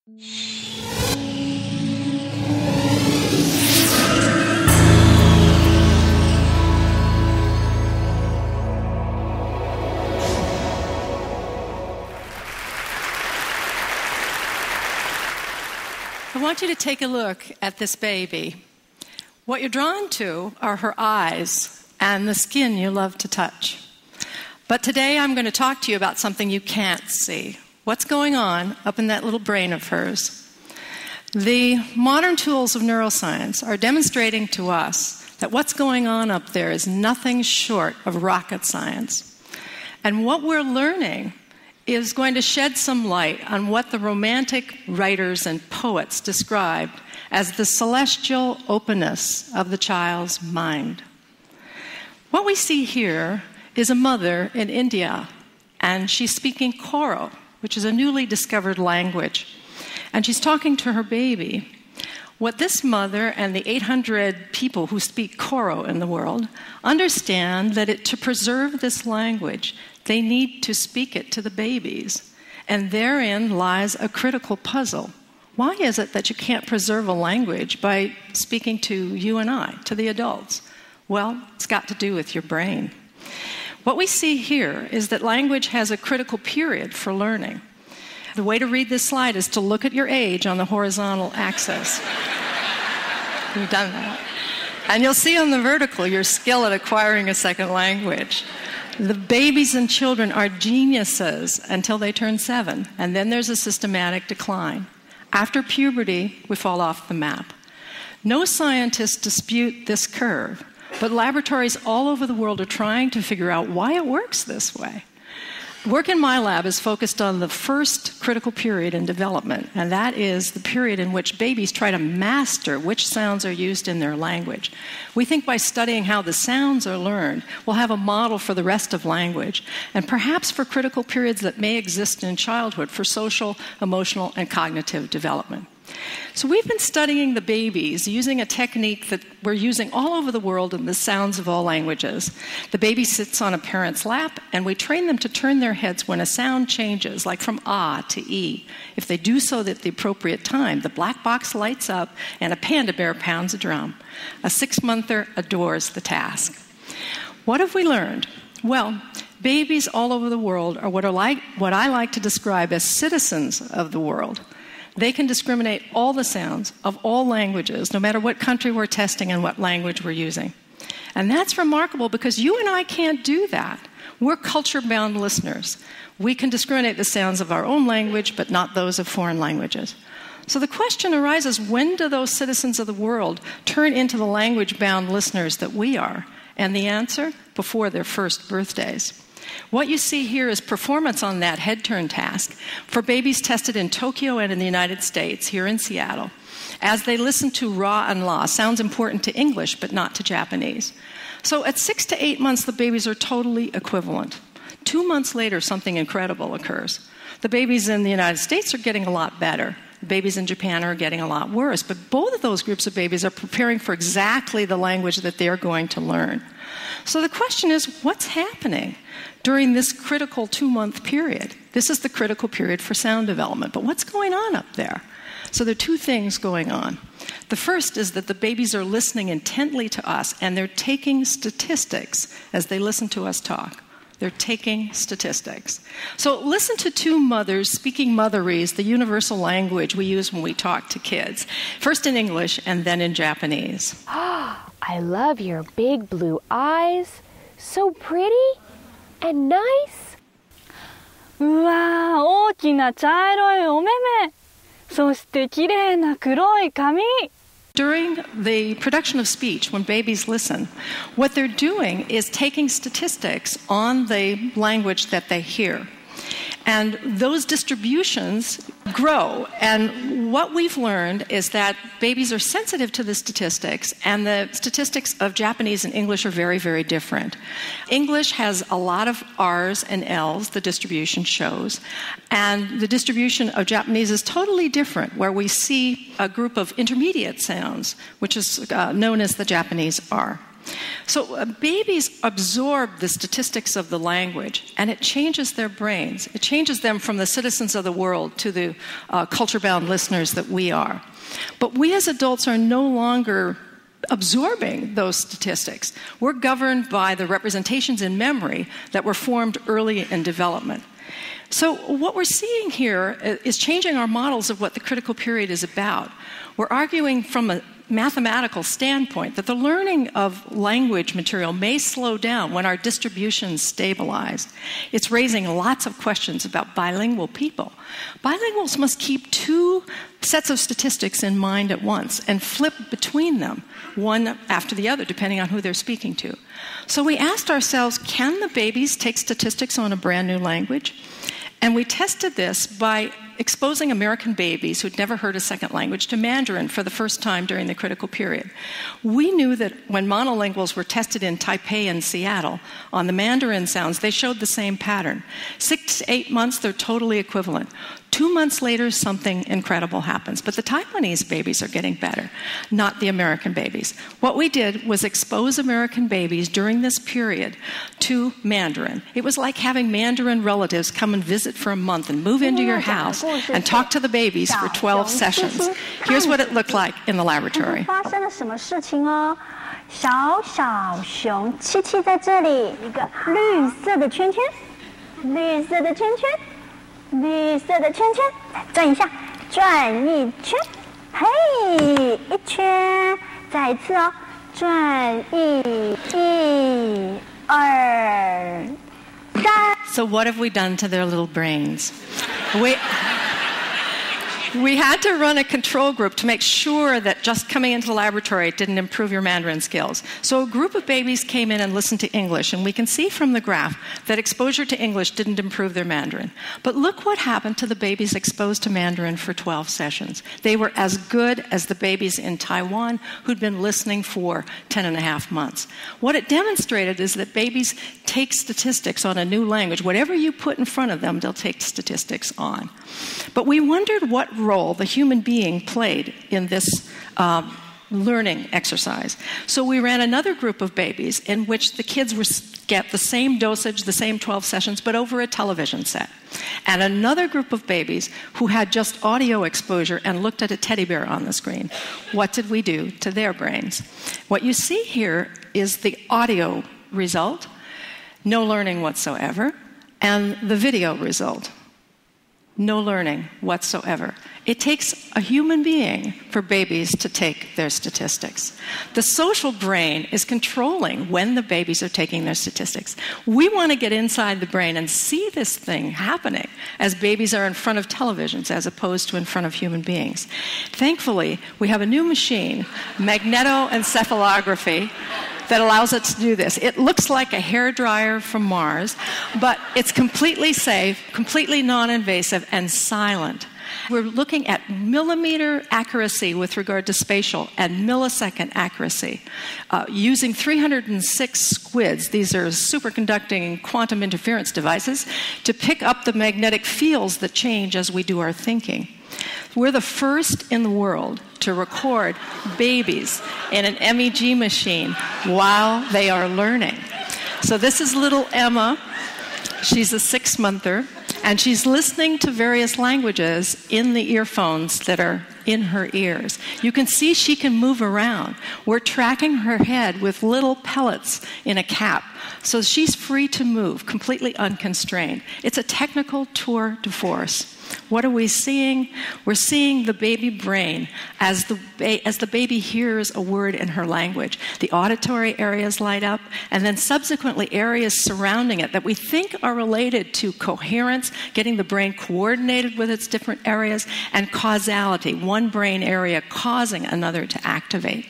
I want you to take a look at this baby. What you're drawn to are her eyes and the skin you love to touch. But today I'm going to talk to you about something you can't see. What's going on up in that little brain of hers? The modern tools of neuroscience are demonstrating to us that what's going on up there is nothing short of rocket science. And what we're learning is going to shed some light on what the Romantic writers and poets described as the celestial openness of the child's mind. What we see here is a mother in India, and she's speaking Koro, which is a newly discovered language. And she's talking to her baby. What this mother and the 800 people who speak Koro in the world understand that to preserve this language, they need to speak it to the babies. And therein lies a critical puzzle. Why is it that you can't preserve a language by speaking to you and I, to the adults? Well, it's got to do with your brain. What we see here is that language has a critical period for learning. The way to read this slide is to look at your age on the horizontal axis. You've done that. And you'll see on the vertical your skill at acquiring a second language. The babies and children are geniuses until they turn 7, and then there's a systematic decline. After puberty, we fall off the map. No scientists dispute this curve, but laboratories all over the world are trying to figure out why it works this way. Work in my lab is focused on the first critical period in development, and that is the period in which babies try to master which sounds are used in their language. We think by studying how the sounds are learned, we'll have a model for the rest of language, and perhaps for critical periods that may exist in childhood for social, emotional, and cognitive development. So we've been studying the babies using a technique that we're using all over the world in the sounds of all languages. The baby sits on a parent's lap, and we train them to turn their heads when a sound changes, like from ah to e. If they do so at the appropriate time, the black box lights up and a panda bear pounds a drum. A 6-monther adores the task. What have we learned? Well, babies all over the world are what I like to describe as citizens of the world. They can discriminate all the sounds of all languages, no matter what country we're testing and what language we're using. And that's remarkable because you and I can't do that. We're culture-bound listeners. We can discriminate the sounds of our own language, but not those of foreign languages. So the question arises, when do those citizens of the world turn into the language-bound listeners that we are? And the answer? Before their first birthdays. What you see here is performance on that head turn task for babies tested in Tokyo and in the United States, here in Seattle, as they listen to ra and la, sounds important to English but not to Japanese. So at 6 to 8 months, the babies are totally equivalent. 2 months later, something incredible occurs. The babies in the United States are getting a lot better. The babies in Japan are getting a lot worse. But both of those groups of babies are preparing for exactly the language that they're going to learn. So the question is, what's happening during this critical 2-month period? This is the critical period for sound development. But what's going on up there? So there are 2 things going on. The first is that the babies are listening intently to us, and they're taking statistics as they listen to us talk. They're taking statistics. So listen to 2 mothers speaking motherese, the universal language we use when we talk to kids. First in English and then in Japanese. I love your big blue eyes. So pretty and nice. うわー、大きな茶色いお目目。そして綺麗な黒い髪。 During the production of speech, when babies listen, what they're doing is taking statistics on the language that they hear. And those distributions grow. And what we've learned is that babies are sensitive to the statistics, and the statistics of Japanese and English are very, very different. English has a lot of R's and L's, the distribution shows, and the distribution of Japanese is totally different, where we see a group of intermediate sounds, which is known as the Japanese R. So babies absorb the statistics of the language, and it changes their brains. It changes them from the citizens of the world to the culture-bound listeners that we are. But we as adults are no longer absorbing those statistics. We're governed by the representations in memory that were formed early in development. So what we're seeing here is changing our models of what the critical period is about. We're arguing from a mathematical standpoint that the learning of language material may slow down when our distribution is stabilized. It's raising lots of questions about bilingual people. Bilinguals must keep two sets of statistics in mind at once and flip between them, one after the other, depending on who they're speaking to. So we asked ourselves, can the babies take statistics on a brand new language? And we tested this by exposing American babies who'd never heard a second language to Mandarin for the first time during the critical period. We knew that when monolinguals were tested in Taipei and Seattle on the Mandarin sounds, they showed the same pattern. 6 to 8 months, they're totally equivalent. 2 months later, something incredible happens. But the Taiwanese babies are getting better, not the American babies. What we did was expose American babies during this period to Mandarin. It was like having Mandarin relatives come and visit for a month and move into your house and talk to the babies for 12 sessions. Here's what it looked like in the laboratory. 发生了什么事情哦？小小熊七七在这里，一个绿色的圈圈，绿色的圈圈。绿色的圈圈，再转一下，转一圈，嘿，一圈，再一次哦，转一二三。 So what have we done to their little brains? We had to run a control group to make sure that just coming into the laboratory didn't improve your Mandarin skills. So a group of babies came in and listened to English, and we can see from the graph that exposure to English didn't improve their Mandarin. But look what happened to the babies exposed to Mandarin for 12 sessions. They were as good as the babies in Taiwan who'd been listening for 10 and a half months. What it demonstrated is that babies take statistics on a new language. Whatever you put in front of them, they'll take statistics on. But we wondered what role the human being played in this learning exercise. So we ran another group of babies in which the kids get the same dosage, the same 12 sessions, but over a television set. And another group of babies who had just audio exposure and looked at a teddy bear on the screen. What did we do to their brains? What you see here is the audio result, no learning whatsoever, and the video result. No learning whatsoever. It takes a human being for babies to take their statistics. The social brain is controlling when the babies are taking their statistics. We want to get inside the brain and see this thing happening as babies are in front of televisions as opposed to in front of human beings. Thankfully, we have a new machine, magnetoencephalography, that allows us to do this. It looks like a hairdryer from Mars, but it's completely safe, completely non-invasive, and silent. We're looking at millimeter accuracy with regard to spatial and millisecond accuracy using 306 squids. These are superconducting quantum interference devices to pick up the magnetic fields that change as we do our thinking. We're the first in the world to record babies in an MEG machine while they are learning. So this is little Emma. She's a 6-monther, and she's listening to various languages in the earphones that are in her ears. You can see she can move around. We're tracking her head with little pellets in a cap, so she's free to move, completely unconstrained. It's a technical tour de force. What are we seeing? We're seeing the baby brain as the baby hears a word in her language. The auditory areas light up, and then subsequently areas surrounding it that we think are related to coherence, getting the brain coordinated with its different areas, and causality, one brain area causing another to activate.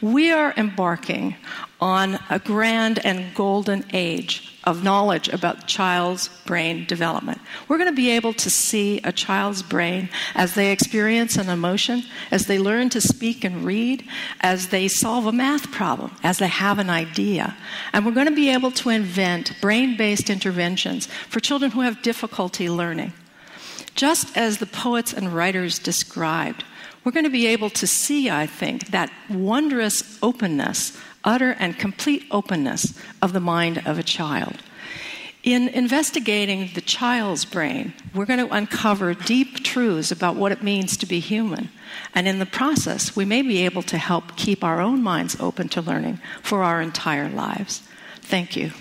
We are embarking on a grand and golden age of knowledge about child's brain development. We're going to be able to see a child's brain as they experience an emotion, as they learn to speak and read, as they solve a math problem, as they have an idea. And we're going to be able to invent brain-based interventions for children who have difficulty learning. Just as the poets and writers described, we're going to be able to see, I think, that wondrous openness utter and complete openness of the mind of a child. In investigating the child's brain, we're going to uncover deep truths about what it means to be human. And in the process, we may be able to help keep our own minds open to learning for our entire lives. Thank you.